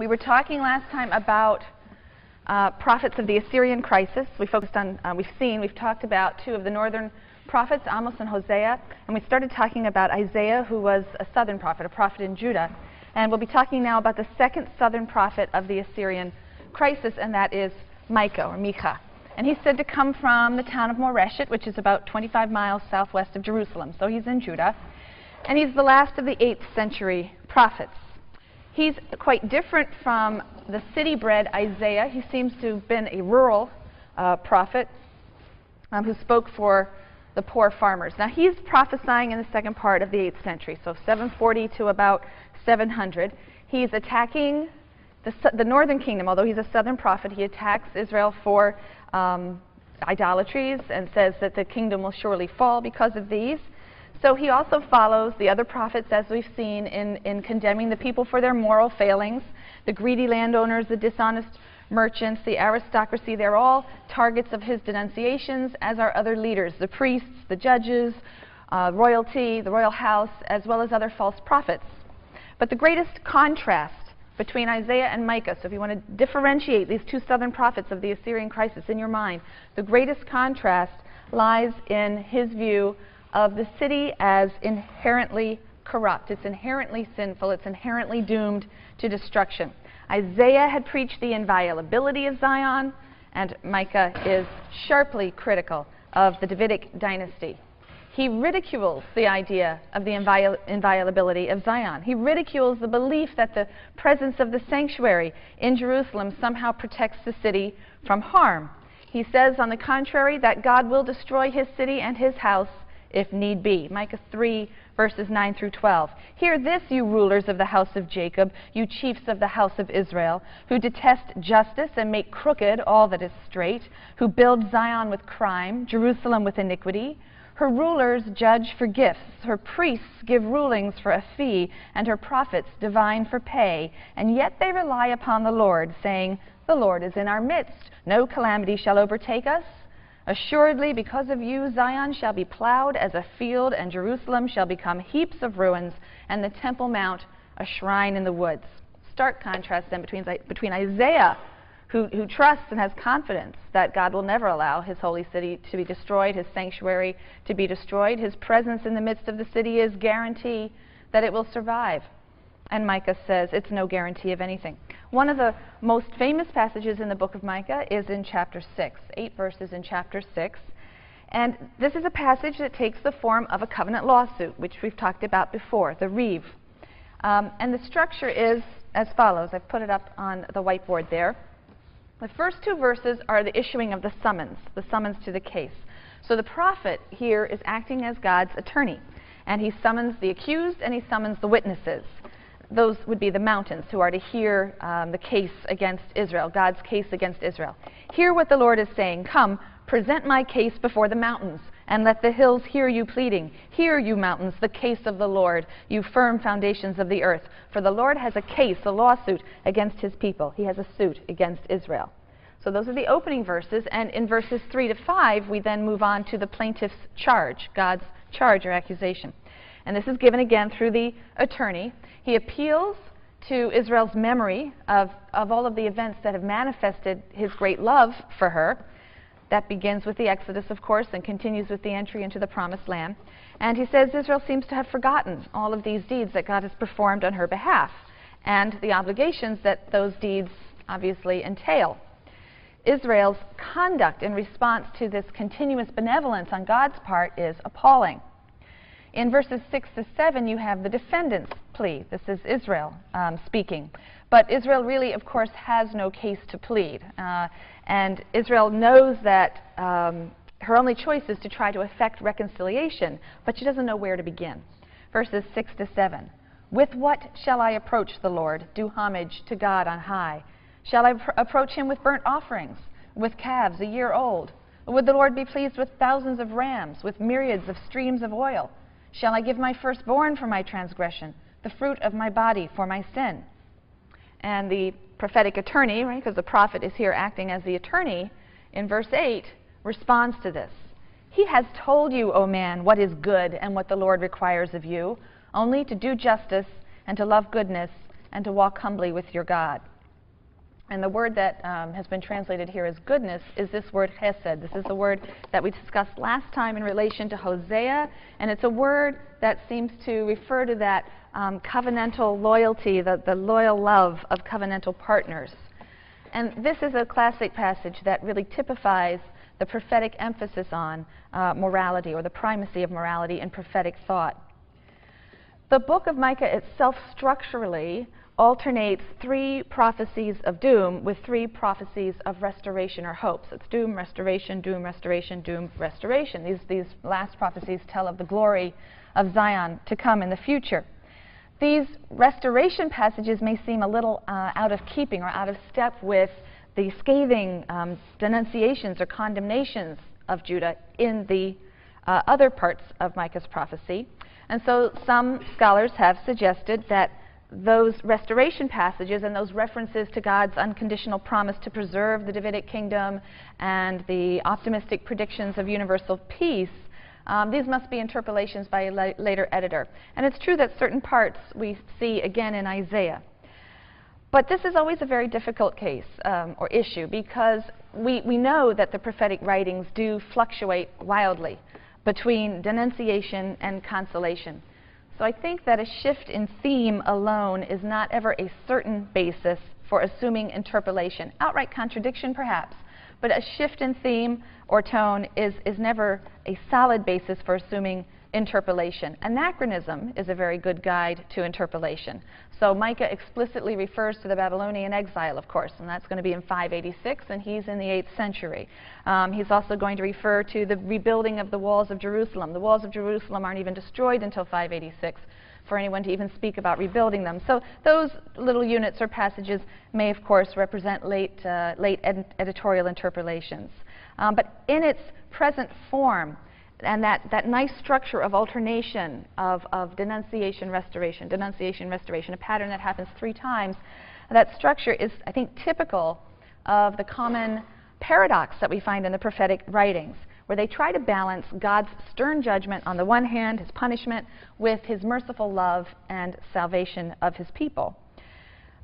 We were talking last time about prophets of the Assyrian crisis. We focused on, we've talked about two of the northern prophets, Amos and Hosea, and we started talking about Isaiah, who was a southern prophet, a prophet in Judah. And we'll be talking now about the second southern prophet of the Assyrian crisis, and that is Micah, or Micah. And he's said to come from the town of Moreshet, which is about 25 miles southwest of Jerusalem. So he's in Judah. And he's the last of the 8th century prophets. He's quite different from the city-bred Isaiah. He seems to have been a rural prophet who spoke for the poor farmers. Now, he's prophesying in the second part of the 8th century, so 740 to about 700. He's attacking the northern kingdom. Although he's a southern prophet, he attacks Israel for idolatries and says that the kingdom will surely fall because of these. So he also follows the other prophets, as we've seen, in condemning the people for their moral failings. The greedy landowners, the dishonest merchants, the aristocracy, they're all targets of his denunciations, as are other leaders, the priests, the judges, royalty, the royal house, as well as other false prophets. But the greatest contrast between Isaiah and Micah, so if you want to differentiate these two southern prophets of the Assyrian crisis in your mind, the greatest contrast lies in his view of the city as inherently corrupt. It's inherently sinful. It's inherently doomed to destruction. Isaiah had preached the inviolability of Zion, and Micah is sharply critical of the Davidic dynasty. He ridicules the idea of the inviolability of Zion. He ridicules the belief that the presence of the sanctuary in Jerusalem somehow protects the city from harm. He says, on the contrary, that God will destroy his city and his house if need be. Micah 3, verses 9 through 12. Hear this, you rulers of the house of Jacob, you chiefs of the house of Israel, who detest justice and make crooked all that is straight, who build Zion with crime, Jerusalem with iniquity. Her rulers judge for gifts, her priests give rulings for a fee, and her prophets divine for pay. And yet they rely upon the Lord, saying, the Lord is in our midst. No calamity shall overtake us. Assuredly, because of you, Zion shall be plowed as a field, and Jerusalem shall become heaps of ruins, and the Temple Mount a shrine in the woods. Stark contrast then between Isaiah, who trusts and has confidence that God will never allow his holy city to be destroyed, his sanctuary to be destroyed. His presence in the midst of the city is guarantee that it will survive. And Micah says it's no guarantee of anything. One of the most famous passages in the book of Micah is in chapter 6, 8 verses in chapter 6. And this is a passage that takes the form of a covenant lawsuit, which we've talked about before, the reeve. And the structure is as follows. I've put it up on the whiteboard there. The first two verses are the issuing of the summons to the case. So the prophet here is acting as God's attorney, and he summons the accused and he summons the witnesses. Those would be the mountains who are to hear the case against Israel, God's case against Israel. Hear what the Lord is saying. Come, present my case before the mountains, and let the hills hear you pleading. Hear, you mountains, the case of the Lord, you firm foundations of the earth. For the Lord has a case, a lawsuit against his people. He has a suit against Israel. So those are the opening verses, and in verses 3 to 5, we then move on to the plaintiff's charge, God's charge or accusation. And this is given again through the attorney. He appeals to Israel's memory of all of the events that have manifested his great love for her. That begins with the Exodus, of course, and continues with the entry into the Promised Land. And he says Israel seems to have forgotten all of these deeds that God has performed on her behalf, and the obligations that those deeds obviously entail. Israel's conduct in response to this continuous benevolence on God's part is appalling. In verses 6 to 7, you have the defendant's plea. This is Israel speaking. But Israel really, of course, has no case to plead. And Israel knows that her only choice is to try to effect reconciliation, but she doesn't know where to begin. Verses 6 to 7. With what shall I approach the Lord, do homage to God on high? Shall I approach him with burnt offerings, with calves a year old? Would the Lord be pleased with thousands of rams, with myriads of streams of oil? Shall I give my firstborn for my transgression, the fruit of my body for my sin? And the prophetic attorney, right, because the prophet is here acting as the attorney, in verse 8, responds to this. He has told you, O man, what is good and what the Lord requires of you, only to do justice and to love goodness and to walk humbly with your God. And the word that has been translated here as goodness is this word chesed. This is the word that we discussed last time in relation to Hosea, and it's a word that seems to refer to that covenantal loyalty, the loyal love of covenantal partners. And this is a classic passage that really typifies the prophetic emphasis on morality, or the primacy of morality in prophetic thought. The book of Micah itself structurally alternates 3 prophecies of doom with 3 prophecies of restoration or hope. So it's doom, restoration, doom, restoration, doom, restoration. These last prophecies tell of the glory of Zion to come in the future. These restoration passages may seem a little out of keeping or out of step with the scathing denunciations or condemnations of Judah in the other parts of Micah's prophecy. And so some scholars have suggested that those restoration passages and those references to God's unconditional promise to preserve the Davidic kingdom and the optimistic predictions of universal peace, these must be interpolations by a later editor. And it's true that certain parts we see again in Isaiah. But this is always a very difficult case or issue, because we know that the prophetic writings do fluctuate wildly between denunciation and consolation. So I think that a shift in theme alone is not ever a certain basis for assuming interpolation. Outright contradiction, perhaps, but a shift in theme or tone is never a solid basis for assuming interpolation. Anachronism is a very good guide to interpolation. So Micah explicitly refers to the Babylonian exile, of course, and that's going to be in 586, and he's in the 8th century. He's also going to refer to the rebuilding of the walls of Jerusalem. The walls of Jerusalem aren't even destroyed until 586 for anyone to even speak about rebuilding them. So those little units or passages may, of course, represent late editorial interpolations. But in its present form, and that nice structure of alternation of denunciation, restoration, a pattern that happens 3 times, that structure is, I think, typical of the common paradox that we find in the prophetic writings, where they try to balance God's stern judgment on the one hand, his punishment, with his merciful love and salvation of his people.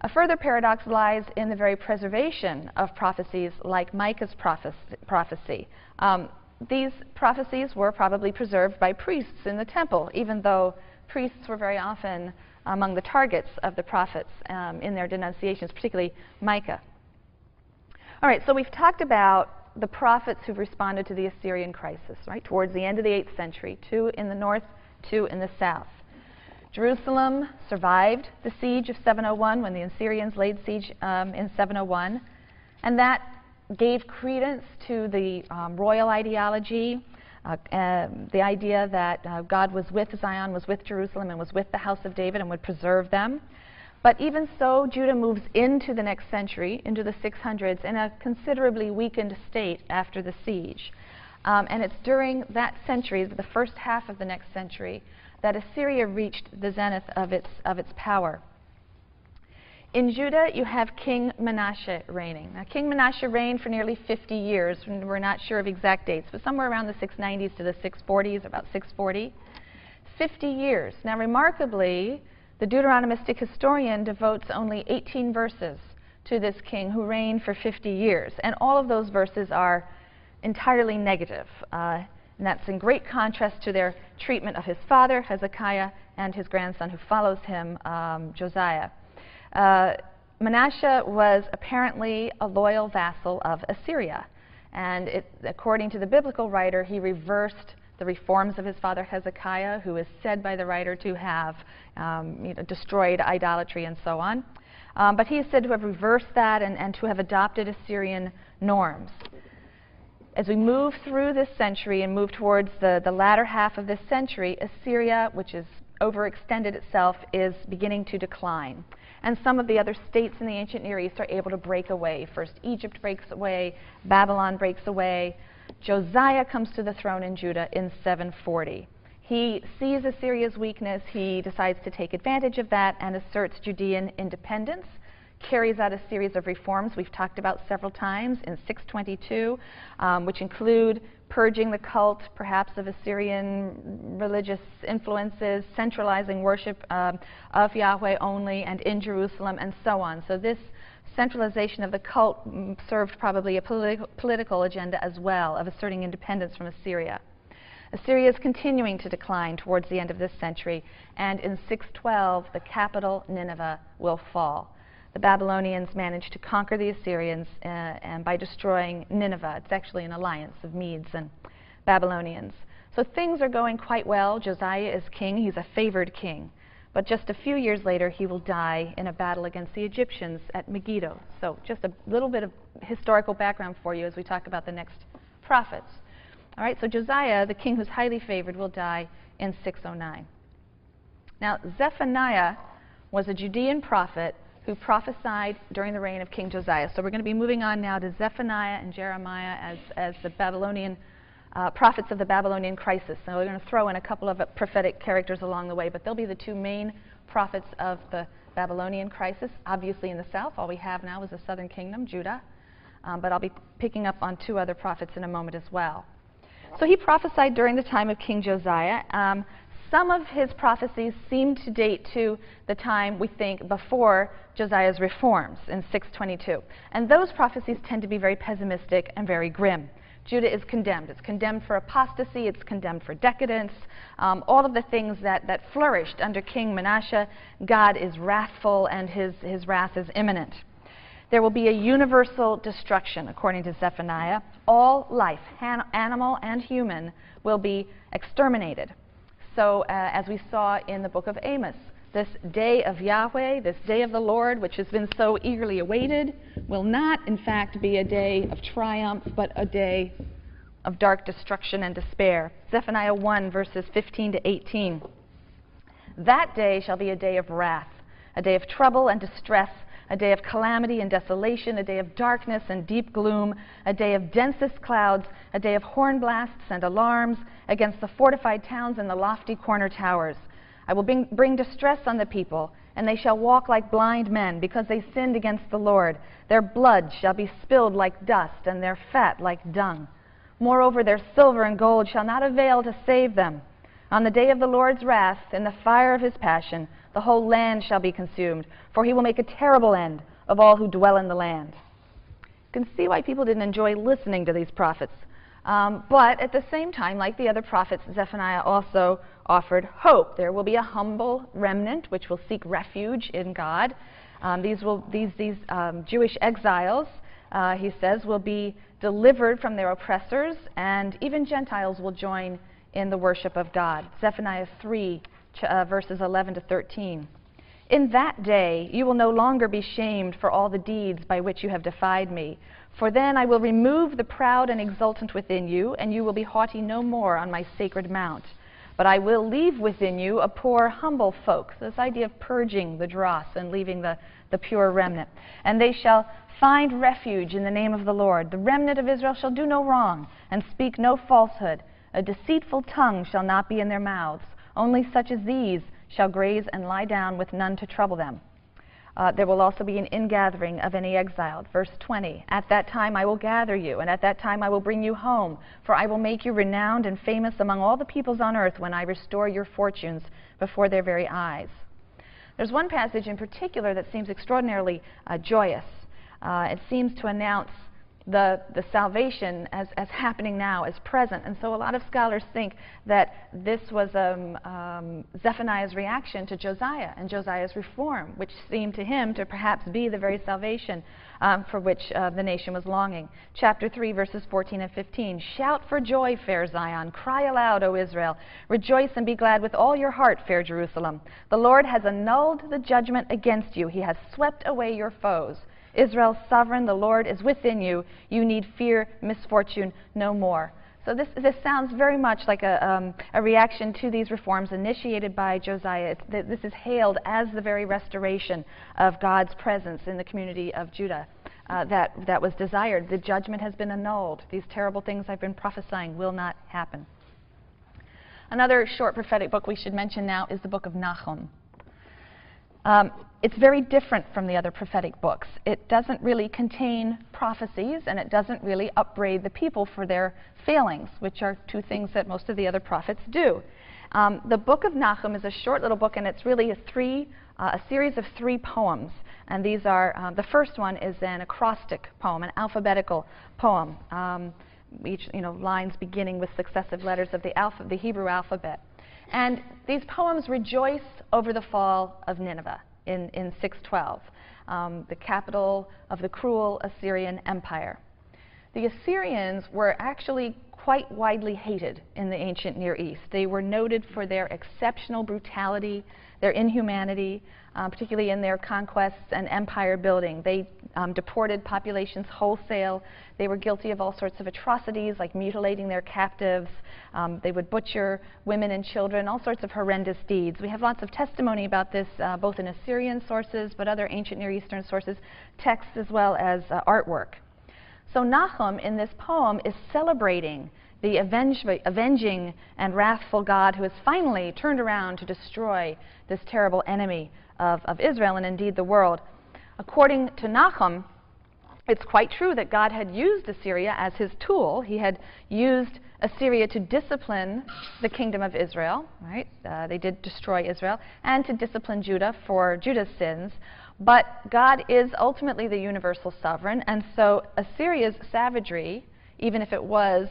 A further paradox lies in the very preservation of prophecies like Micah's prophecy. These prophecies were probably preserved by priests in the temple, even though priests were very often among the targets of the prophets in their denunciations, particularly Micah. All right, so we've talked about the prophets who've responded to the Assyrian crisis, right, towards the end of the 8th century, 2 in the north, 2 in the south. Jerusalem survived the siege of 701 when the Assyrians laid siege in 701, and that gave credence to the royal ideology, the idea that God was with Zion, was with Jerusalem, and was with the house of David and would preserve them. But even so, Judah moves into the next century, into the 600s, in a considerably weakened state after the siege. And it's during that century, the first half of the next century, that Assyria reached the zenith of its power. In Judah, you have King Manasseh reigning. Now, King Manasseh reigned for nearly 50 years. We're not sure of exact dates, but somewhere around the 690s to the 640s, about 640. 50 years. Now, remarkably, the Deuteronomistic historian devotes only 18 verses to this king who reigned for 50 years. And all of those verses are entirely negative. And that's in great contrast to their treatment of his father, Hezekiah, and his grandson who follows him, Josiah. Manasseh was apparently a loyal vassal of Assyria, and according to the biblical writer, he reversed the reforms of his father Hezekiah, who is said by the writer to have destroyed idolatry and so on. But he is said to have reversed that and to have adopted Assyrian norms. As we move through this century and move towards the latter half of this century, Assyria, which has overextended itself, is beginning to decline. And some of the other states in the ancient Near East are able to break away. First, Egypt breaks away, Babylon breaks away. Josiah comes to the throne in Judah in 740. He sees Assyria's weakness. He decides to take advantage of that and asserts Judean independence. carries out a series of reforms we've talked about several times in 622, which include purging the cult, perhaps of Assyrian religious influences, centralizing worship of Yahweh only and in Jerusalem, and so on. So this centralization of the cult served probably a political agenda as well, of asserting independence from Assyria. Assyria is continuing to decline towards the end of this century, and in 612, the capital, Nineveh, will fall. The Babylonians managed to conquer the Assyrians and by destroying Nineveh. It's actually an alliance of Medes and Babylonians. So things are going quite well. Josiah is king. He's a favored king. But just a few years later, he will die in a battle against the Egyptians at Megiddo. So just a little bit of historical background for you as we talk about the next prophets. All right, so Josiah, the king who's highly favored, will die in 609. Now, Zephaniah was a Judean prophet who prophesied during the reign of King Josiah. So we're going to be moving on now to Zephaniah and Jeremiah as the Babylonian prophets of the Babylonian crisis. So we're going to throw in a couple of prophetic characters along the way, but they'll be the two main prophets of the Babylonian crisis. Obviously in the south, all we have now is the southern kingdom, Judah. But I'll be picking up on two other prophets in a moment as well. So he prophesied during the time of King Josiah. Some of his prophecies seem to date to the time, we think, before Josiah's reforms in 622. And those prophecies tend to be very pessimistic and very grim. Judah is condemned. It's condemned for apostasy. It's condemned for decadence. All of the things that flourished under King Manasseh, God is wrathful and his wrath is imminent. There will be a universal destruction, according to Zephaniah. All life, animal and human, will be exterminated. So as we saw in the book of Amos, this day of Yahweh, this day of the Lord, which has been so eagerly awaited, will not, in fact, be a day of triumph, but a day of dark destruction and despair. Zephaniah 1, verses 15 to 18. That day shall be a day of wrath, a day of trouble and distress, a day of calamity and desolation, a day of darkness and deep gloom, a day of densest clouds, a day of horn blasts and alarms against the fortified towns and the lofty corner towers. I will bring distress on the people, and they shall walk like blind men, because they sinned against the Lord. Their blood shall be spilled like dust, and their fat like dung. Moreover, their silver and gold shall not avail to save them. On the day of the Lord's wrath, in the fire of his passion, the whole land shall be consumed, for he will make a terrible end of all who dwell in the land. You can see why people didn't enjoy listening to these prophets. But at the same time, like the other prophets, Zephaniah also offered hope. There will be a humble remnant which will seek refuge in God. These Jewish exiles, he says, will be delivered from their oppressors, and even Gentiles will join in the worship of God. Zephaniah 3, verses 11 to 13. In that day you will no longer be shamed for all the deeds by which you have defied me. For then I will remove the proud and exultant within you, and you will be haughty no more on my sacred mount. But I will leave within you a poor, humble folk. So this idea of purging the dross and leaving the pure remnant. And they shall find refuge in the name of the Lord. The remnant of Israel shall do no wrong and speak no falsehood. A deceitful tongue shall not be in their mouths. Only such as these shall graze and lie down with none to trouble them. There will also be an ingathering of any exiled. Verse 20, at that time I will gather you, and at that time I will bring you home, for I will make you renowned and famous among all the peoples on earth when I restore your fortunes before their very eyes. There's one passage in particular that seems extraordinarily joyous. It seems to announce the salvation as happening now, as present. And so a lot of scholars think that this was Zephaniah's reaction to Josiah and Josiah's reform, which seemed to him to perhaps be the very salvation for which the nation was longing. Chapter 3, verses 14 and 15. Shout for joy, fair Zion. Cry aloud, O Israel. Rejoice and be glad with all your heart, fair Jerusalem. The Lord has annulled the judgment against you. He has swept away your foes. Israel's sovereign, the Lord is within you. You need fear misfortune no more. So this sounds very much like a reaction to these reforms initiated by Josiah. This is hailed as the very restoration of God's presence in the community of Judah that was desired. The judgment has been annulled. These terrible things I've been prophesying will not happen. Another short prophetic book we should mention now is the book of Nahum. It's very different from the other prophetic books. It doesn't really contain prophecies, and it doesn't really upbraid the people for their failings, which are two things that most of the other prophets do. The book of Nahum is a short little book, and it's really a series of 3 poems. And these are, the first one is an acrostic poem, an alphabetical poem, each lines beginning with successive letters of the Hebrew alphabet. And these poems rejoice over the fall of Nineveh in 612, the capital of the cruel Assyrian Empire. The Assyrians were actually quite widely hated in the ancient Near East. They were noted for their exceptional brutality, their inhumanity, particularly in their conquests and empire building. They deported populations wholesale. They were guilty of all sorts of atrocities, like mutilating their captives. They would butcher women and children, all sorts of horrendous deeds. We have lots of testimony about this, both in Assyrian sources, but other ancient Near Eastern sources, texts as well as artwork. So Nahum, in this poem, is celebrating the avenging and wrathful God who has finally turned around to destroy this terrible enemy of Israel and indeed the world. According to Nahum, it's quite true that God had used Assyria as his tool. He had used Assyria to discipline the kingdom of Israel, right? They did destroy Israel, and to discipline Judah for Judah's sins. But God is ultimately the universal sovereign, and so Assyria's savagery, even if it was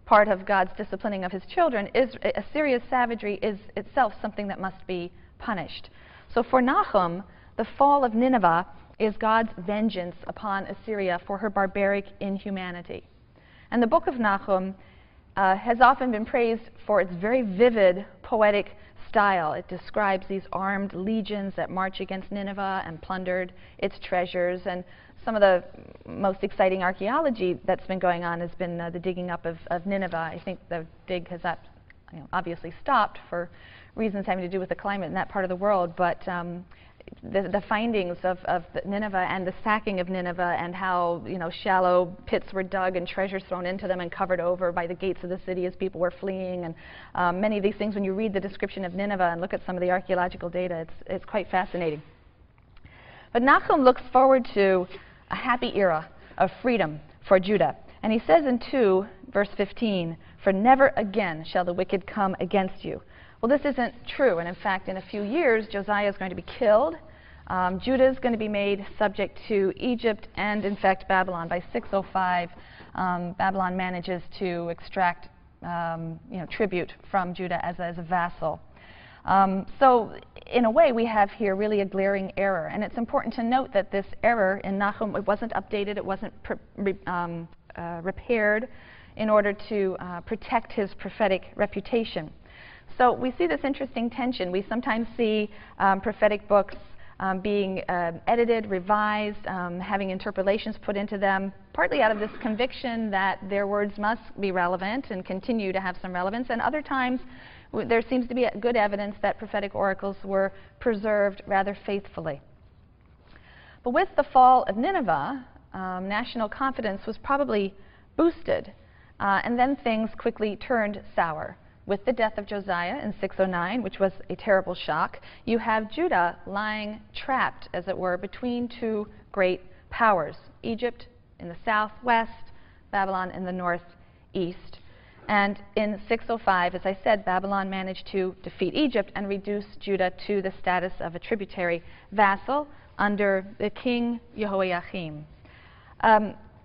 part of God's disciplining of his children, Assyria's savagery is itself something that must be punished. So for Nahum, the fall of Nineveh is God's vengeance upon Assyria for her barbaric inhumanity. And the book of Nahum has often been praised for its very vivid poetic style. It describes these armed legions that march against Nineveh and plundered its treasures. And some of the most exciting archaeology that's been going on has been the digging up of Nineveh. I think the dig has obviously stopped for reasons having to do with the climate in that part of the world, but the findings of Nineveh and the sacking of Nineveh and how shallow pits were dug and treasures thrown into them and covered over by the gates of the city as people were fleeing, and many of these things, when you read the description of Nineveh and look at some of the archaeological data, it's quite fascinating. But Nahum looks forward to a happy era of freedom for Judah. And he says in 2, verse 15, "For never again shall the wicked come against you." Well, this isn't true. And in fact, in a few years, Josiah is going to be killed. Judah is going to be made subject to Egypt and, in fact, Babylon. By 605, Babylon manages to extract tribute from Judah as a vassal. So in a way, we have here really a glaring error. And it's important to note that this error in Nahum, it wasn't updated, it wasn't repaired in order to protect his prophetic reputation. So we see this interesting tension. We sometimes see prophetic books being edited, revised, having interpolations put into them, partly out of this conviction that their words must be relevant and continue to have some relevance. And other times, there seems to be good evidence that prophetic oracles were preserved rather faithfully. But with the fall of Nineveh, national confidence was probably boosted, and then things quickly turned sour. With the death of Josiah in 609, which was a terrible shock, you have Judah lying trapped, as it were, between two great powers, Egypt in the southwest, Babylon in the northeast. And in 605, as I said, Babylon managed to defeat Egypt and reduce Judah to the status of a tributary vassal under the king Jehoiakim.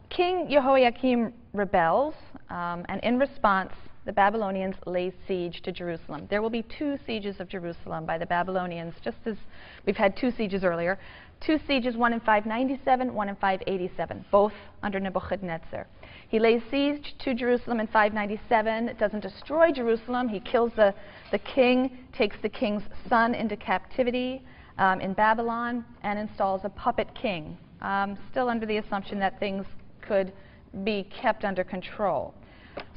King Jehoiakim rebels, and in response, the Babylonians lay siege to Jerusalem. There will be 2 sieges of Jerusalem by the Babylonians, just as we've had 2 sieges earlier. 2 sieges, one in 597, one in 587, both under Nebuchadnezzar. He lays siege to Jerusalem in 597. It doesn't destroy Jerusalem. He kills the king, takes the king's son into captivity in Babylon, and installs a puppet king, still under the assumption that things could be kept under control.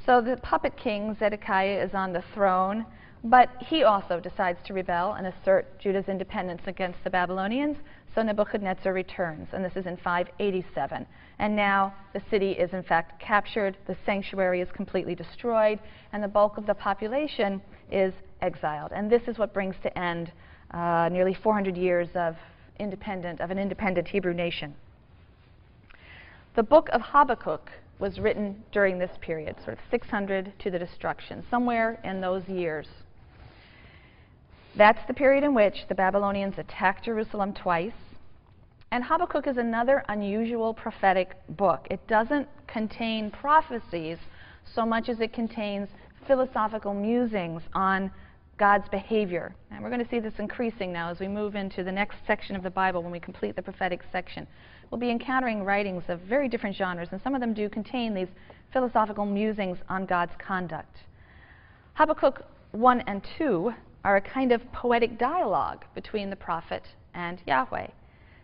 So the puppet king, Zedekiah, is on the throne, but he also decides to rebel and assert Judah's independence against the Babylonians. So Nebuchadnezzar returns, and this is in 587. And now the city is in fact captured, the sanctuary is completely destroyed, and the bulk of the population is exiled. And this is what brings to end nearly 400 years of an independent Hebrew nation. The book of Habakkuk was written during this period, sort of 600 to the destruction, somewhere in those years. That's the period in which the Babylonians attacked Jerusalem twice. And Habakkuk is another unusual prophetic book. It doesn't contain prophecies so much as it contains philosophical musings on God's behavior. And we're going to see this increasing now as we move into the next section of the Bible when we complete the prophetic section. We'll be encountering writings of very different genres, and some of them do contain these philosophical musings on God's conduct. Habakkuk 1 and 2 are a kind of poetic dialogue between the prophet and Yahweh.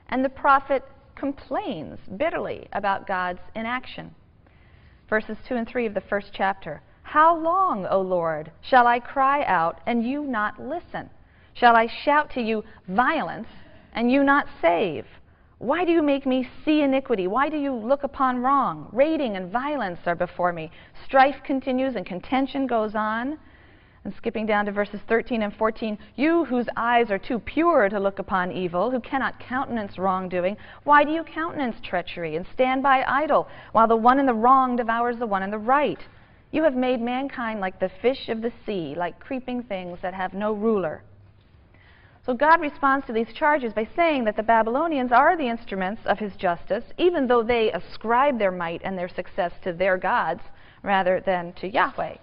And the prophet complains bitterly about God's inaction. Verses 2 and 3 of the first chapter. How long, O Lord, shall I cry out and you not listen? Shall I shout to you violence and you not save? Why do you make me see iniquity? Why do you look upon wrong? Raiding and violence are before me. Strife continues and contention goes on. And skipping down to verses 13 and 14, you whose eyes are too pure to look upon evil, who cannot countenance wrongdoing, why do you countenance treachery and stand by idle, while the one in the wrong devours the one in the right? You have made mankind like the fish of the sea, like creeping things that have no ruler. So God responds to these charges by saying that the Babylonians are the instruments of his justice, even though they ascribe their might and their success to their gods rather than to Yahweh.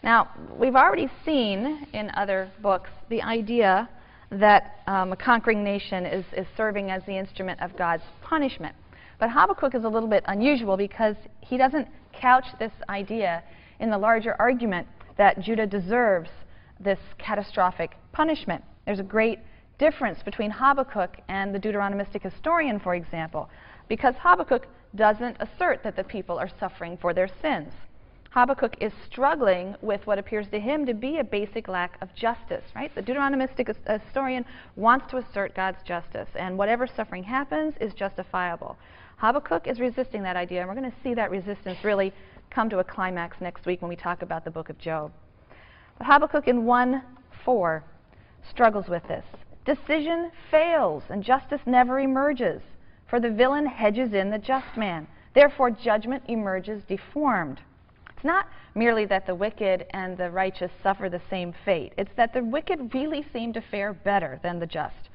Now, we've already seen in other books the idea that a conquering nation is serving as the instrument of God's punishment. But Habakkuk is a little bit unusual because he doesn't couch this idea in the larger argument that Judah deserves this catastrophic punishment. There's a great difference between Habakkuk and the Deuteronomistic historian, for example, because Habakkuk doesn't assert that the people are suffering for their sins. Habakkuk is struggling with what appears to him to be a basic lack of justice, right? The Deuteronomistic historian wants to assert God's justice, and whatever suffering happens is justifiable. Habakkuk is resisting that idea, and we're going to see that resistance really come to a climax next week when we talk about the book of Job. But Habakkuk in 1:4 struggles with this. Decision fails, and justice never emerges, for the villain hedges in the just man. Therefore, judgment emerges deformed. It's not merely that the wicked and the righteous suffer the same fate. It's that the wicked really seem to fare better than the just.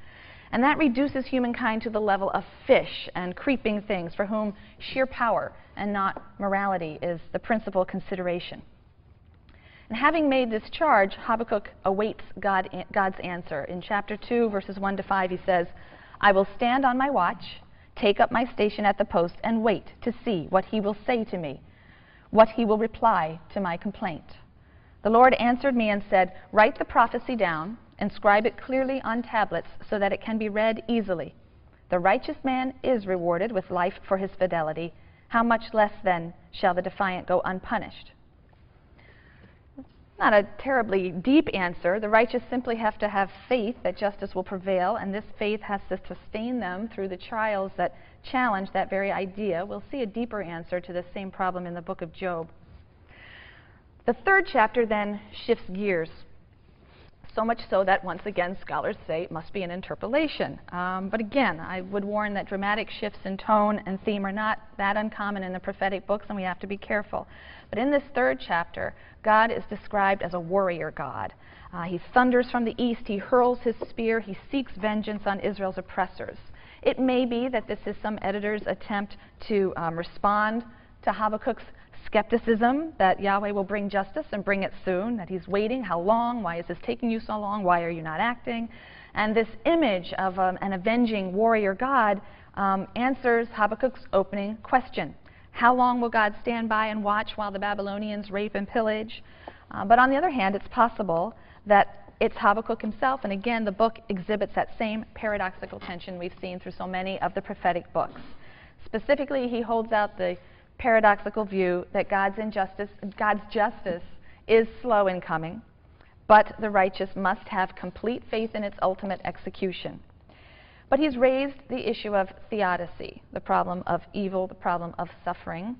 And that reduces humankind to the level of fish and creeping things for whom sheer power and not morality is the principal consideration. And having made this charge, Habakkuk awaits God's answer. In chapter 2, verses 1 to 5, he says, I will stand on my watch, take up my station at the post, and wait to see what he will say to me, what he will reply to my complaint. The Lord answered me and said, write the prophecy down, inscribe it clearly on tablets so that it can be read easily. The righteous man is rewarded with life for his fidelity. How much less then shall the defiant go unpunished? Not a terribly deep answer. The righteous simply have to have faith that justice will prevail, and this faith has to sustain them through the trials that challenge that very idea. We'll see a deeper answer to the same problem in the book of Job. The third chapter then shifts gears, so much so that once again scholars say it must be an interpolation. But again, I would warn that dramatic shifts in tone and theme are not that uncommon in the prophetic books, and we have to be careful. But in this third chapter, God is described as a warrior God. He thunders from the east, he hurls his spear, he seeks vengeance on Israel's oppressors. It may be that this is some editor's attempt to respond to Habakkuk's skepticism that Yahweh will bring justice and bring it soon, that he's waiting, how long, why is this taking you so long, why are you not acting? And this image of an avenging warrior God answers Habakkuk's opening question. How long will God stand by and watch while the Babylonians rape and pillage? But on the other hand, it's possible that it's Habakkuk himself, and again, the book exhibits that same paradoxical tension we've seen through so many of the prophetic books. Specifically, he holds out the paradoxical view that God's justice is slow in coming, but the righteous must have complete faith in its ultimate execution. But he's raised the issue of theodicy, the problem of evil, the problem of suffering.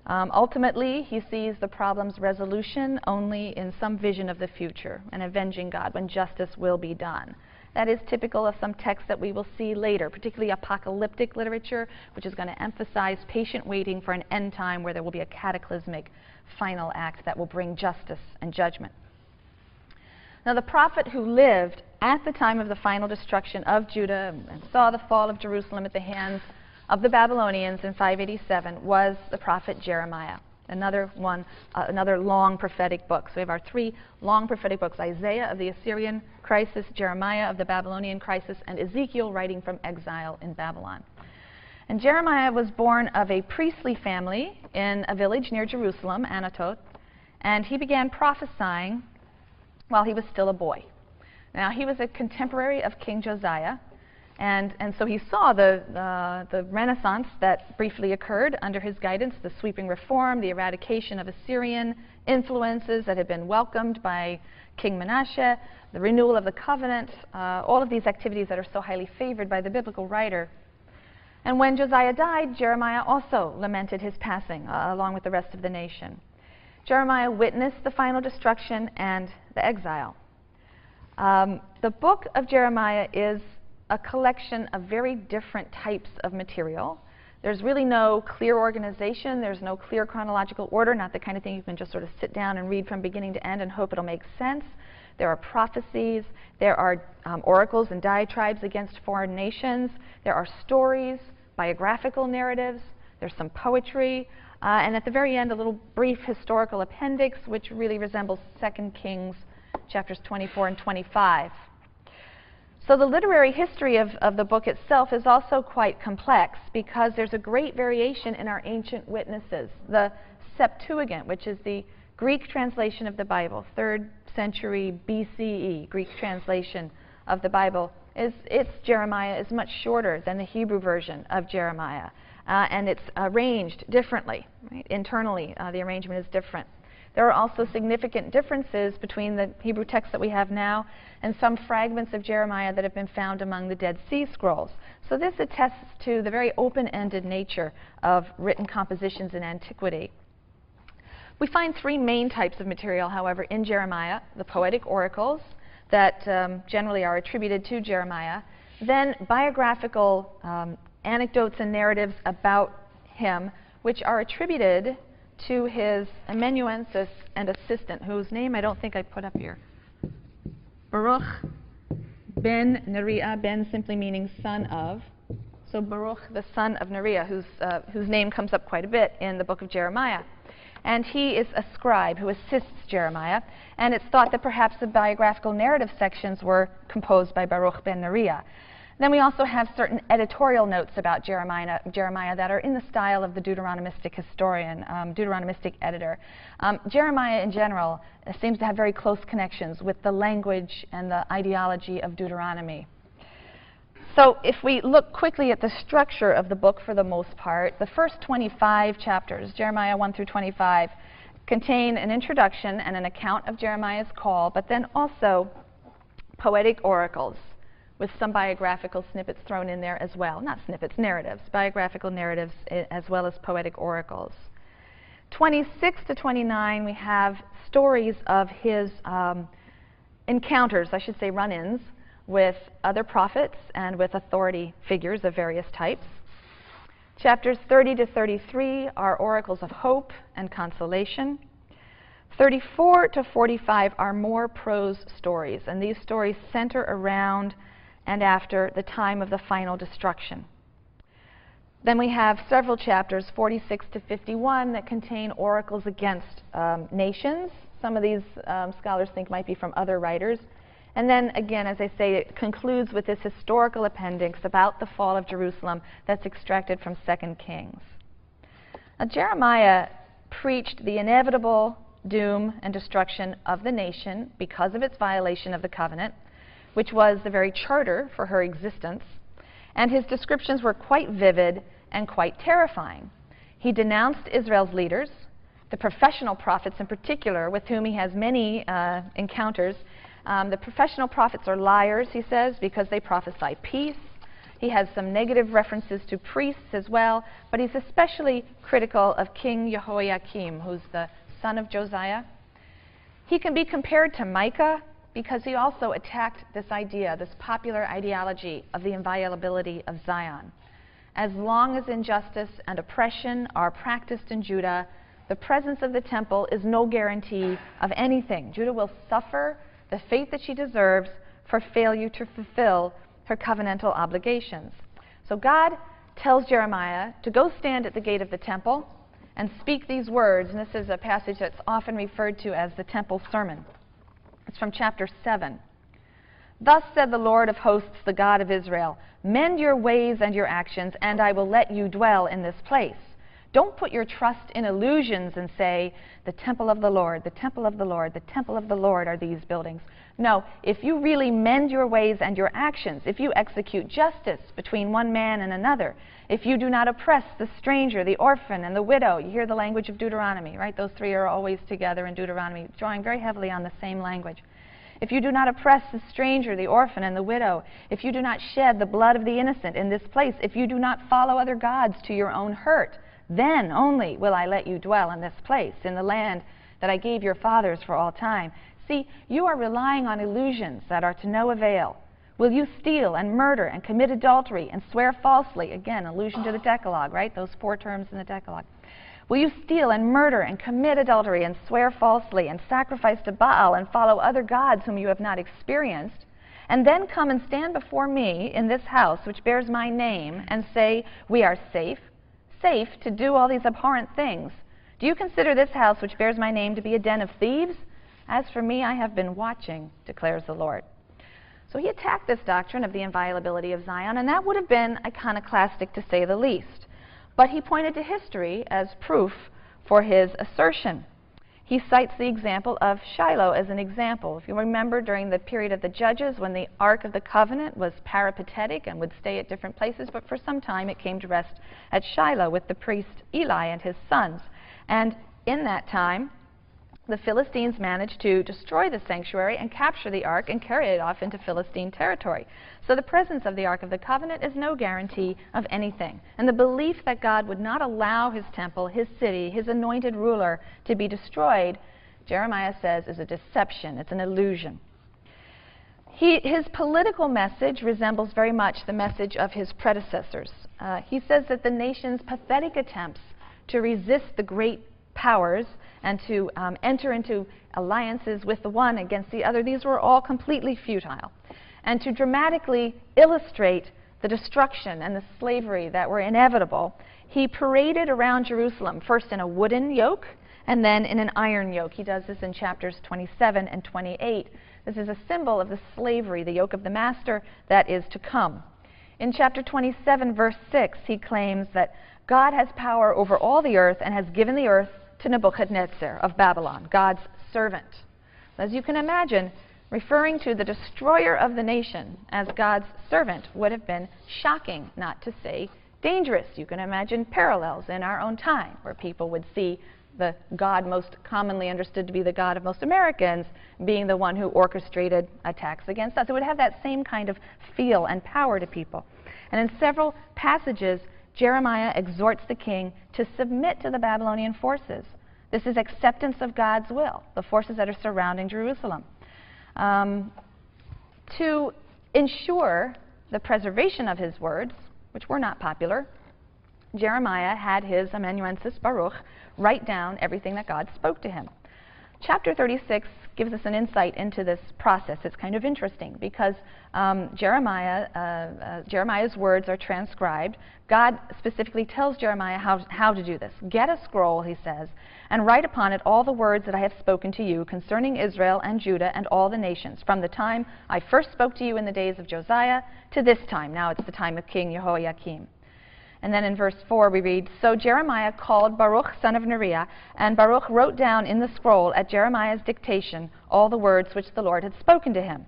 Ultimately, he sees the problem's resolution only in some vision of the future, an avenging God, when justice will be done. That is typical of some texts that we will see later, particularly apocalyptic literature, which is going to emphasize patient waiting for an end time where there will be a cataclysmic final act that will bring justice and judgment. Now, the prophet who lived at the time of the final destruction of Judah and saw the fall of Jerusalem at the hands of the Babylonians in 587 was the prophet Jeremiah. Another long prophetic book. So we have our three long prophetic books: Isaiah of the Assyrian crisis, Jeremiah of the Babylonian crisis, and Ezekiel writing from exile in Babylon. And Jeremiah was born of a priestly family in a village near Jerusalem, Anatot, and he began prophesying while he was still a boy. Now, he was a contemporary of King Josiah, and so he saw the Renaissance that briefly occurred under his guidance, the sweeping reform, the eradication of Assyrian influences that had been welcomed by King Manasseh, the renewal of the covenant, all of these activities that are so highly favored by the biblical writer. And when Josiah died, Jeremiah also lamented his passing, along with the rest of the nation. Jeremiah witnessed the final destruction and the exile. The book of Jeremiah is a collection of very different types of material. There's really no clear organization. There's no clear chronological order, not the kind of thing you can just sort of sit down and read from beginning to end and hope it'll make sense. There are prophecies. There are oracles and diatribes against foreign nations. There are stories, biographical narratives. There's some poetry. And at the very end, a little brief historical appendix, which really resembles 2 Kings chapters 24 and 25. So the literary history of the book itself is also quite complex because there's a great variation in our ancient witnesses. The Septuagint, which is the Greek translation of the Bible, 3rd century BCE Greek translation of the Bible, its Jeremiah is much shorter than the Hebrew version of Jeremiah. And it's arranged differently. Right? Internally, the arrangement is different. There are also significant differences between the Hebrew text that we have now and some fragments of Jeremiah that have been found among the Dead Sea Scrolls. So this attests to the very open-ended nature of written compositions in antiquity. We find three main types of material, however, in Jeremiah: the poetic oracles that generally are attributed to Jeremiah, then biographical anecdotes and narratives about him, which are attributed to his amanuensis and assistant, whose name I don't think I put up here. Baruch ben Neriah, ben simply meaning son of. So Baruch, the son of Neriah, whose name comes up quite a bit in the book of Jeremiah. And he is a scribe who assists Jeremiah, and it's thought that perhaps the biographical narrative sections were composed by Baruch ben Neriah. Then we also have certain editorial notes about Jeremiah that are in the style of the Deuteronomistic historian, Deuteronomistic editor. Jeremiah in general seems to have very close connections with the language and the ideology of Deuteronomy. So if we look quickly at the structure of the book for the most part, the first 25 chapters, Jeremiah 1 through 25, contain an introduction and an account of Jeremiah's call, but then also poetic oracles, with some biographical snippets thrown in there as well. Not snippets, narratives, biographical narratives as well as poetic oracles. 26 to 29, we have stories of his encounters, I should say run-ins, with other prophets and with authority figures of various types. Chapters 30 to 33 are oracles of hope and consolation. 34 to 45 are more prose stories, and these stories center around and after the time of the final destruction. Then we have several chapters, 46 to 51, that contain oracles against nations. Some of these scholars think might be from other writers. And then again, as I say, it concludes with this historical appendix about the fall of Jerusalem that's extracted from 2 Kings. Now, Jeremiah preached the inevitable doom and destruction of the nation because of its violation of the covenant, which was the very charter for her existence, and his descriptions were quite vivid and quite terrifying. He denounced Israel's leaders, the professional prophets in particular, with whom he has many encounters. The professional prophets are liars, he says, because they prophesy peace. He has some negative references to priests as well, but he's especially critical of King Jehoiakim, who's the son of Josiah. He can be compared to Micah, because he also attacked this idea, this popular ideology of the inviolability of Zion. As long as injustice and oppression are practiced in Judah, the presence of the temple is no guarantee of anything. Judah will suffer the fate that she deserves for failure to fulfill her covenantal obligations. So God tells Jeremiah to go stand at the gate of the temple and speak these words, and this is a passage that's often referred to as the temple sermon. It's from chapter 7. Thus said the Lord of hosts, the God of Israel, mend your ways and your actions, and I will let you dwell in this place. Don't put your trust in illusions and say, the temple of the Lord, the temple of the Lord, the temple of the Lord are these buildings. No, if you really mend your ways and your actions, if you execute justice between one man and another, if you do not oppress the stranger, the orphan, and the widow, you hear the language of Deuteronomy, right? Those three are always together in Deuteronomy, drawing very heavily on the same language. If you do not oppress the stranger, the orphan, and the widow, if you do not shed the blood of the innocent in this place, if you do not follow other gods to your own hurt, then only will I let you dwell in this place, in the land that I gave your fathers for all time. See, you are relying on illusions that are to no avail. Will you steal and murder and commit adultery and swear falsely? Again, allusion to the Decalogue, right? Those 4 terms in the Decalogue. Will you steal and murder and commit adultery and swear falsely and sacrifice to Baal and follow other gods whom you have not experienced, and then come and stand before me in this house which bears my name and say, we are safe to do all these abhorrent things? Do you consider this house which bears my name to be a den of thieves? As for me, I have been watching, declares the Lord. So he attacked this doctrine of the inviolability of Zion, and that would have been iconoclastic to say the least. But he pointed to history as proof for his assertion. He cites the example of Shiloh as an example. If you remember, during the period of the Judges, when the Ark of the Covenant was peripatetic and would stay at different places, but for some time it came to rest at Shiloh with the priest Eli and his sons. And in that time, the Philistines managed to destroy the sanctuary and capture the ark and carry it off into Philistine territory. So the presence of the Ark of the Covenant is no guarantee of anything. And the belief that God would not allow his temple, his city, his anointed ruler to be destroyed, Jeremiah says, is a deception. It's an illusion. His political message resembles very much the message of his predecessors. He says that the nation's pathetic attempts to resist the great powers and to enter into alliances with the one against the other, these were all completely futile. And to dramatically illustrate the destruction and the slavery that were inevitable, he paraded around Jerusalem, first in a wooden yoke and then in an iron yoke. He does this in chapters 27 and 28. This is a symbol of the slavery, the yoke of the master that is to come. In chapter 27, verse 6, he claims that God has power over all the earth and has given the earth to Nebuchadnezzar of Babylon, God's servant. As you can imagine, referring to the destroyer of the nation as God's servant would have been shocking, not to say dangerous. You can imagine parallels in our own time where people would see the God most commonly understood to be the God of most Americans being the one who orchestrated attacks against us. It would have that same kind of feel and power to people. And in several passages, Jeremiah exhorts the king to submit to the Babylonian forces. This is acceptance of God's will, the forces that are surrounding Jerusalem. To ensure the preservation of his words, which were not popular, Jeremiah had his amanuensis Baruch write down everything that God spoke to him. Chapter 36 gives us an insight into this process. It's kind of interesting because Jeremiah's words are transcribed. God specifically tells Jeremiah how to do this. Get a scroll, he says, and write upon it all the words that I have spoken to you concerning Israel and Judah and all the nations, from the time I first spoke to you in the days of Josiah to this time. Now it's the time of King Jehoiakim. And then in verse 4 we read, So Jeremiah called Baruch son of Neriah, and Baruch wrote down in the scroll at Jeremiah's dictation all the words which the Lord had spoken to him.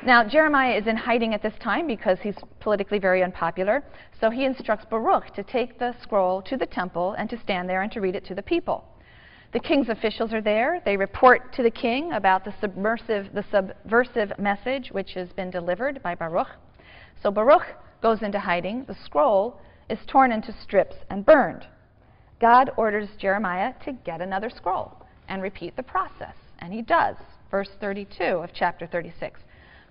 Now Jeremiah is in hiding at this time because he's politically very unpopular, so he instructs Baruch to take the scroll to the temple and to stand there and to read it to the people. The king's officials are there. They report to the king about the subversive message which has been delivered by Baruch. So Baruch goes into hiding. The scroll is torn into strips and burned. God orders Jeremiah to get another scroll and repeat the process, and he does. verse 32 of chapter 36.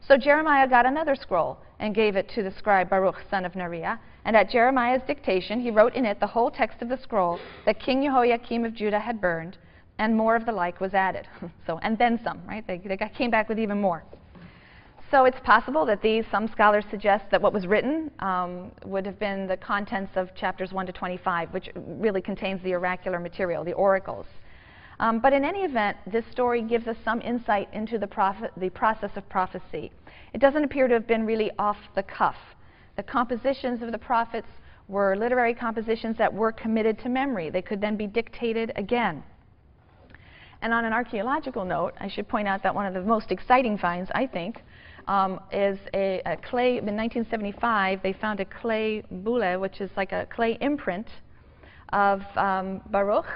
So Jeremiah got another scroll and gave it to the scribe Baruch, son of Neriah, and at Jeremiah's dictation he wrote in it the whole text of the scroll that King Jehoiakim of Judah had burned, and more of the like was added. And then some, right? They came back with even more. So it's possible that some scholars suggest that what was written would have been the contents of chapters 1 to 25, which really contains the oracular material, the oracles. But in any event, this story gives us some insight into the process of prophecy. It doesn't appear to have been really off the cuff. The compositions of the prophets were literary compositions that were committed to memory. They could then be dictated again. And on an archaeological note, I should point out that one of the most exciting finds, I think, is a clay. In 1975, they found a clay boule, which is like a clay imprint of Baruch,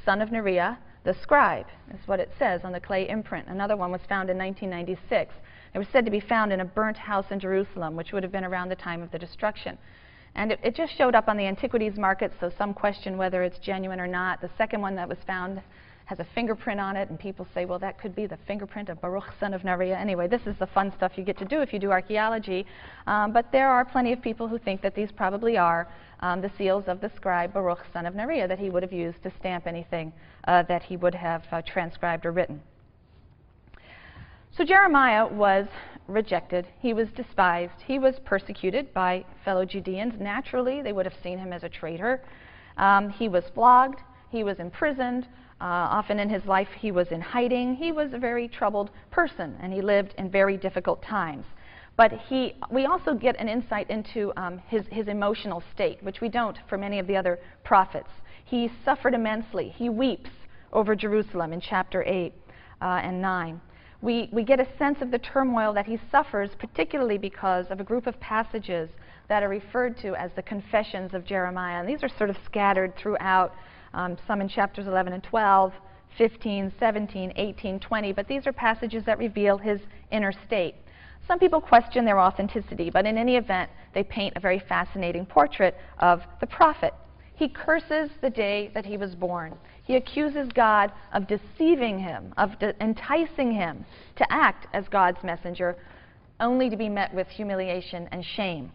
son of Neriah, the scribe, is what it says on the clay imprint. Another one was found in 1996. It was said to be found in a burnt house in Jerusalem, which would have been around the time of the destruction. And it just showed up on the antiquities market, so some question whether it's genuine or not. The second one that was found has a fingerprint on it, and people say, well, that could be the fingerprint of Baruch, son of Neriah. Anyway, this is the fun stuff you get to do if you do archaeology. But there are plenty of people who think that these probably are the seals of the scribe Baruch, son of Neriah, that he would have used to stamp anything that he would have transcribed or written. So Jeremiah was rejected. He was despised. He was persecuted by fellow Judeans. Naturally, they would have seen him as a traitor. He was flogged. He was imprisoned. Often in his life, he was in hiding. He was a very troubled person, and he lived in very difficult times. But we also get an insight into his emotional state, which we don't for many of the other prophets. He suffered immensely. He weeps over Jerusalem in chapter 8 and 9. We get a sense of the turmoil that he suffers, particularly because of a group of passages that are referred to as the confessions of Jeremiah. And these are sort of scattered throughout, some in chapters 11 and 12, 15, 17, 18, 20. But these are passages that reveal his inner state. Some people question their authenticity, but in any event, they paint a very fascinating portrait of the prophet. He curses the day that he was born. He accuses God of deceiving him, of enticing him to act as God's messenger, only to be met with humiliation and shame.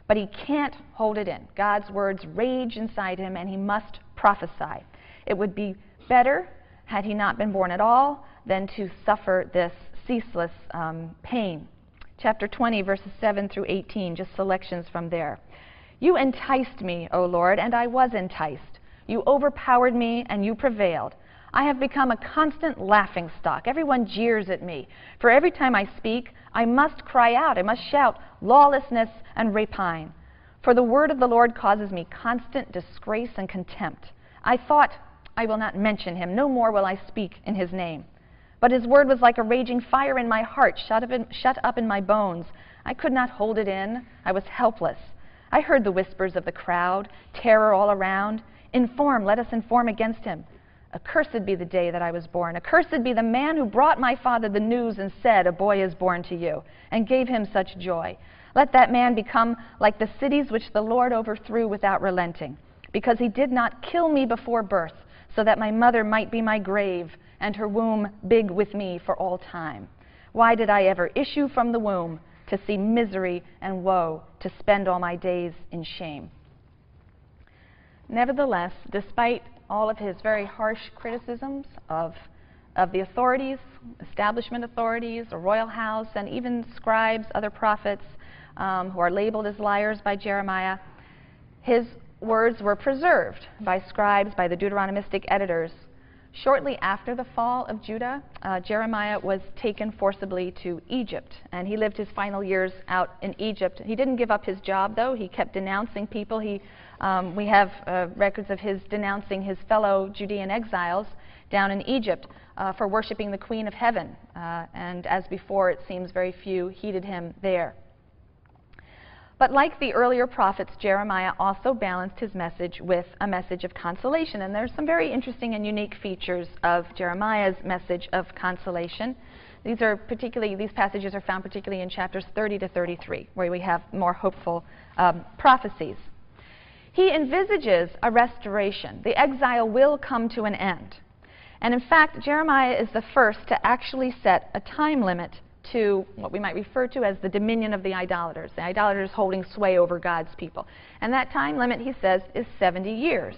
But he can't hold it in. God's words rage inside him, and he must prophesy. It would be better, had he not been born at all, than to suffer this ceaseless pain. Chapter 20, verses 7 through 18, just selections from there. You enticed me, O Lord, and I was enticed. You overpowered me, and you prevailed. I have become a constant laughingstock. Everyone jeers at me. For every time I speak, I must cry out. I must shout lawlessness and rapine. For the word of the Lord causes me constant disgrace and contempt. I thought, I will not mention him. No more will I speak in his name. But his word was like a raging fire in my heart, shut up in my bones. I could not hold it in. I was helpless. I heard the whispers of the crowd, terror all around. Inform, let us inform against him. Accursed be the day that I was born. Accursed be the man who brought my father the news and said, a boy is born to you, and gave him such joy. Let that man become like the cities which the Lord overthrew without relenting, because he did not kill me before birth, so that my mother might be my grave, and her womb big with me for all time. Why did I ever issue from the womb to see misery and woe, to spend all my days in shame? Nevertheless, despite all of his very harsh criticisms of the authorities, establishment authorities, the royal house, and even scribes, other prophets who are labeled as liars by Jeremiah, his words were preserved by scribes, by the Deuteronomistic editors. Shortly after the fall of Judah, Jeremiah was taken forcibly to Egypt, and he lived his final years out in Egypt. He didn't give up his job, though. He kept denouncing people. We have records of his denouncing his fellow Judean exiles down in Egypt for worshiping the Queen of Heaven. And as before, it seems very few heeded him there. But like the earlier prophets, Jeremiah also balanced his message with a message of consolation. And there's some very interesting and unique features of Jeremiah's message of consolation. These passages are found particularly in chapters 30 to 33, where we have more hopeful prophecies. He envisages a restoration. The exile will come to an end. And in fact, Jeremiah is the first to actually set a time limit to what we might refer to as the dominion of the idolaters holding sway over God's people. And that time limit, he says, is 70 years.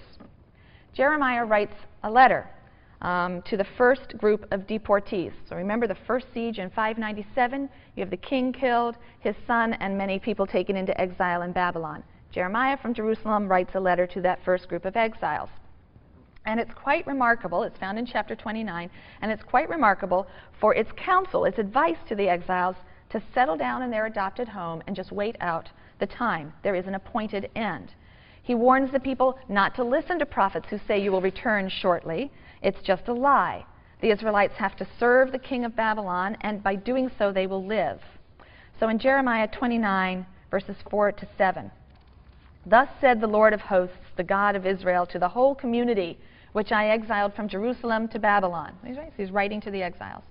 Jeremiah writes a letter to the first group of deportees. So remember the first siege in 597, you have the king killed, his son, and many people taken into exile in Babylon. Jeremiah from Jerusalem writes a letter to that first group of exiles. And it's quite remarkable, it's found in chapter 29, and it's quite remarkable for its counsel, its advice to the exiles to settle down in their adopted home and just wait out the time. There is an appointed end. He warns the people not to listen to prophets who say you will return shortly. It's just a lie. The Israelites have to serve the king of Babylon, and by doing so they will live. So in Jeremiah 29, verses 4 to 7, "Thus said the Lord of hosts, the God of Israel, to the whole community which I exiled from Jerusalem to Babylon." He's writing to the exiles.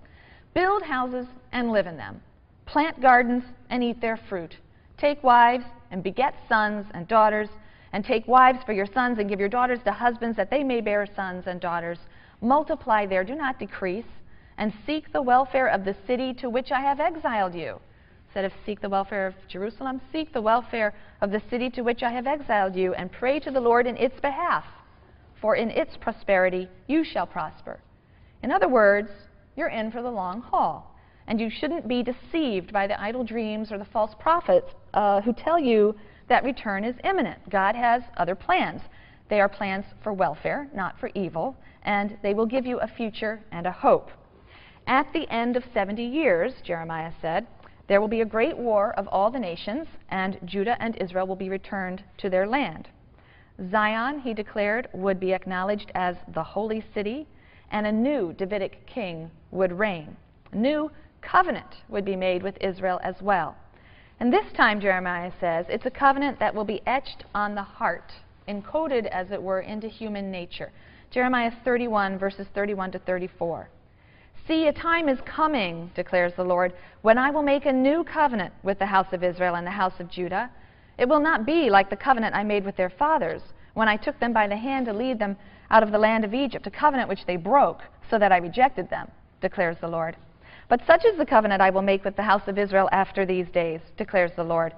"Build houses and live in them. Plant gardens and eat their fruit. Take wives and beget sons and daughters, and take wives for your sons and give your daughters to husbands that they may bear sons and daughters. Multiply there, do not decrease, and seek the welfare of the city to which I have exiled you." Instead of seek the welfare of Jerusalem, seek the welfare of the city to which I have exiled you, and pray to the Lord in its behalf, for in its prosperity you shall prosper. In other words, you're in for the long haul, and you shouldn't be deceived by the idle dreams or the false prophets who tell you that return is imminent. God has other plans. They are plans for welfare, not for evil, and they will give you a future and a hope. At the end of 70 years, Jeremiah said, there will be a great war of all the nations, and Judah and Israel will be returned to their land. Zion, he declared, would be acknowledged as the holy city, and a new Davidic king would reign. A new covenant would be made with Israel as well. And this time, Jeremiah says, it's a covenant that will be etched on the heart, encoded, as it were, into human nature. Jeremiah 31, verses 31 to 34. "See, a time is coming, declares the Lord, when I will make a new covenant with the house of Israel and the house of Judah. It will not be like the covenant I made with their fathers, when I took them by the hand to lead them out of the land of Egypt, a covenant which they broke, so that I rejected them, declares the Lord. But such is the covenant I will make with the house of Israel after these days, declares the Lord.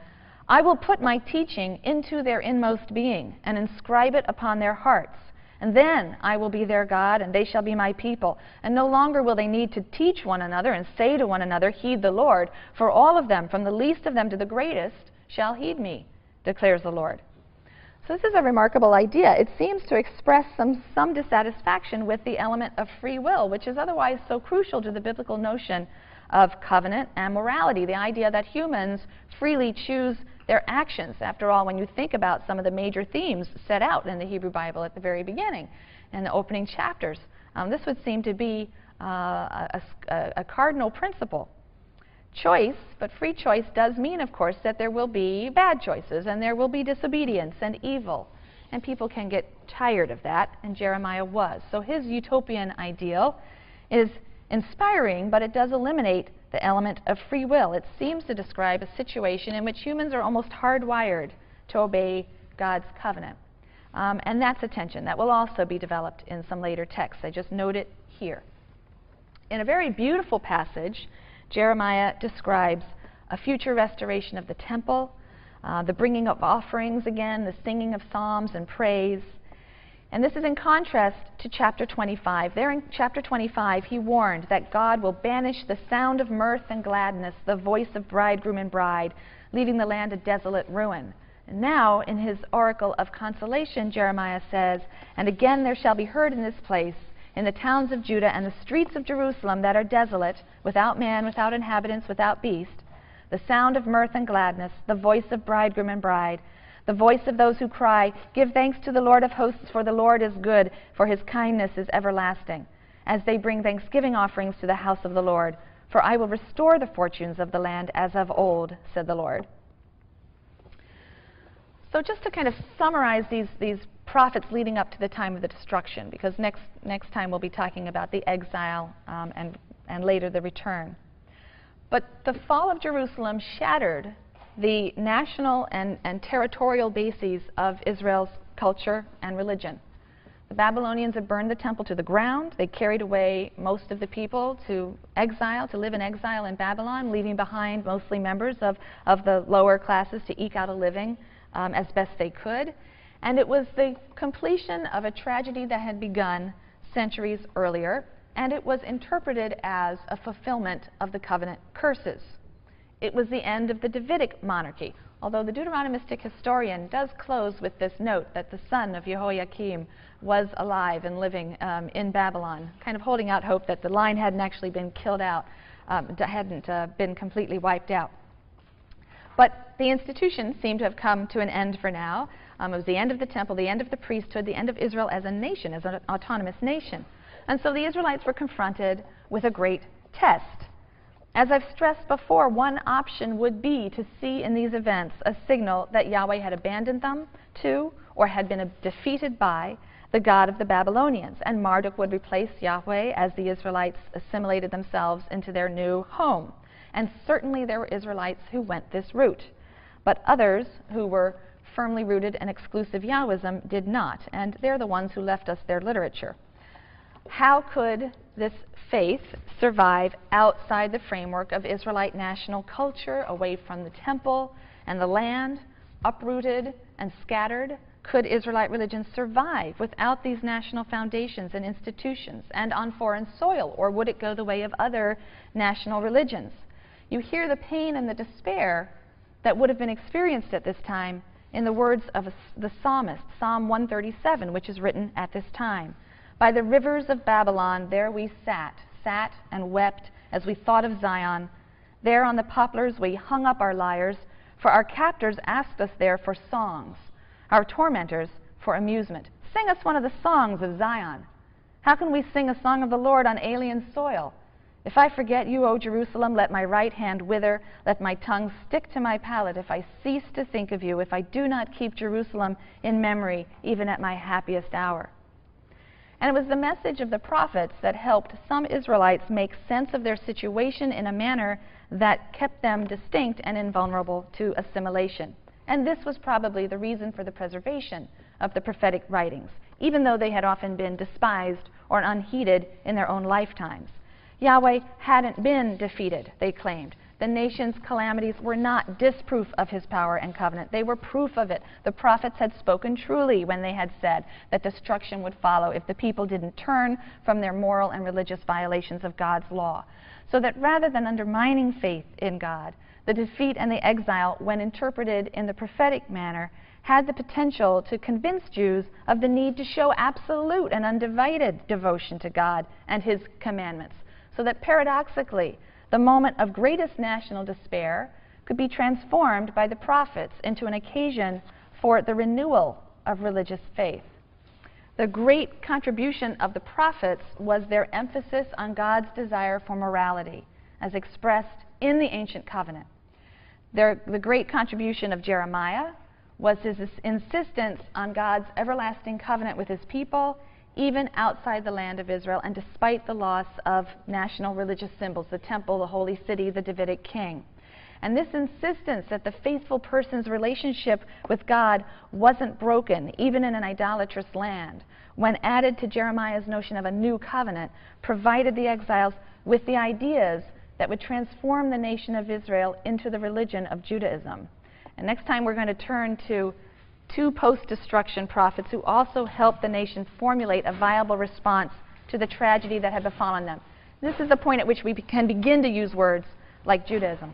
I will put my teaching into their inmost being, and inscribe it upon their hearts. And then I will be their God, and they shall be my people. And no longer will they need to teach one another and say to one another, heed the Lord, for all of them, from the least of them to the greatest, shall heed me, declares the Lord." So this is a remarkable idea. It seems to express some dissatisfaction with the element of free will, which is otherwise so crucial to the biblical notion of covenant and morality, the idea that humans freely choose their actions. After all, when you think about some of the major themes set out in the Hebrew Bible at the very beginning, in the opening chapters, this would seem to be a cardinal principle. Choice, but free choice does mean, of course, that there will be bad choices, and there will be disobedience and evil. And people can get tired of that, and Jeremiah was. So his utopian ideal is inspiring, but it does eliminate the element of free will. It seems to describe a situation in which humans are almost hardwired to obey God's covenant. And that's a tension that will also be developed in some later texts. I just note it here. In a very beautiful passage, Jeremiah describes a future restoration of the temple, the bringing of offerings again, the singing of psalms and praise. And this is in contrast to chapter 25. There in chapter 25, he warned that God will banish the sound of mirth and gladness, the voice of bridegroom and bride, leaving the land a desolate ruin. And now, in his oracle of consolation, Jeremiah says, "And again there shall be heard in this place, in the towns of Judah and the streets of Jerusalem that are desolate, without man, without inhabitants, without beast, the sound of mirth and gladness, the voice of bridegroom and bride, the voice of those who cry, 'Give thanks to the Lord of hosts, for the Lord is good, for his kindness is everlasting,' as they bring thanksgiving offerings to the house of the Lord. For I will restore the fortunes of the land as of old, said the Lord." So just to kind of summarize these prophets leading up to the time of the destruction, because next time we'll be talking about the exile and later the return. But the fall of Jerusalem shattered the national and territorial bases of Israel's culture and religion. The Babylonians had burned the temple to the ground. They carried away most of the people to exile, to live in exile in Babylon, leaving behind mostly members of the lower classes to eke out a living as best they could. And it was the completion of a tragedy that had begun centuries earlier, and it was interpreted as a fulfillment of the covenant curses. It was the end of the Davidic monarchy, although the Deuteronomistic historian does close with this note that the son of Jehoiakim was alive and living in Babylon, kind of holding out hope that the line hadn't actually been killed out, hadn't been completely wiped out. But the institution seemed to have come to an end for now. It was the end of the temple, the end of the priesthood, the end of Israel as a nation, as an autonomous nation. And so the Israelites were confronted with a great test. As I've stressed before, one option would be to see in these events a signal that Yahweh had abandoned them to, or had been defeated by, the God of the Babylonians, and Marduk would replace Yahweh as the Israelites assimilated themselves into their new home. And certainly there were Israelites who went this route, but others who were firmly rooted in exclusive Yahwism did not, and they're the ones who left us their literature. How could this faith survive outside the framework of Israelite national culture, away from the temple and the land, uprooted and scattered? Could Israelite religion survive without these national foundations and institutions and on foreign soil, or would it go the way of other national religions? You hear the pain and the despair that would have been experienced at this time in the words of the psalmist, Psalm 137, which is written at this time. By the rivers of Babylon, there we sat and wept as we thought of Zion. There on the poplars we hung up our lyres, for our captors asked us there for songs, our tormentors for amusement. Sing us one of the songs of Zion. How can we sing a song of the Lord on alien soil? If I forget you, O Jerusalem, let my right hand wither, let my tongue stick to my palate if I cease to think of you, if I do not keep Jerusalem in memory, even at my happiest hour. And it was the message of the prophets that helped some Israelites make sense of their situation in a manner that kept them distinct and invulnerable to assimilation. And this was probably the reason for the preservation of the prophetic writings, even though they had often been despised or unheeded in their own lifetimes. Yahweh hadn't been defeated, they claimed. The nation's calamities were not disproof of his power and covenant. They were proof of it. The prophets had spoken truly when they had said that destruction would follow if the people didn't turn from their moral and religious violations of God's law. So that rather than undermining faith in God, the defeat and the exile, when interpreted in the prophetic manner, had the potential to convince Jews of the need to show absolute and undivided devotion to God and his commandments. So that paradoxically, the moment of greatest national despair could be transformed by the prophets into an occasion for the renewal of religious faith. The great contribution of the prophets was their emphasis on God's desire for morality, as expressed in the ancient covenant. The great contribution of Jeremiah was his insistence on God's everlasting covenant with his people, even outside the land of Israel, and despite the loss of national religious symbols, the temple, the holy city, the Davidic king. And this insistence that the faithful person's relationship with God wasn't broken, even in an idolatrous land, when added to Jeremiah's notion of a new covenant, provided the exiles with the ideas that would transform the nation of Israel into the religion of Judaism. And next time we're going to turn to two post-destruction prophets who also helped the nation formulate a viable response to the tragedy that had befallen them. This is the point at which we can begin to use words like Judaism.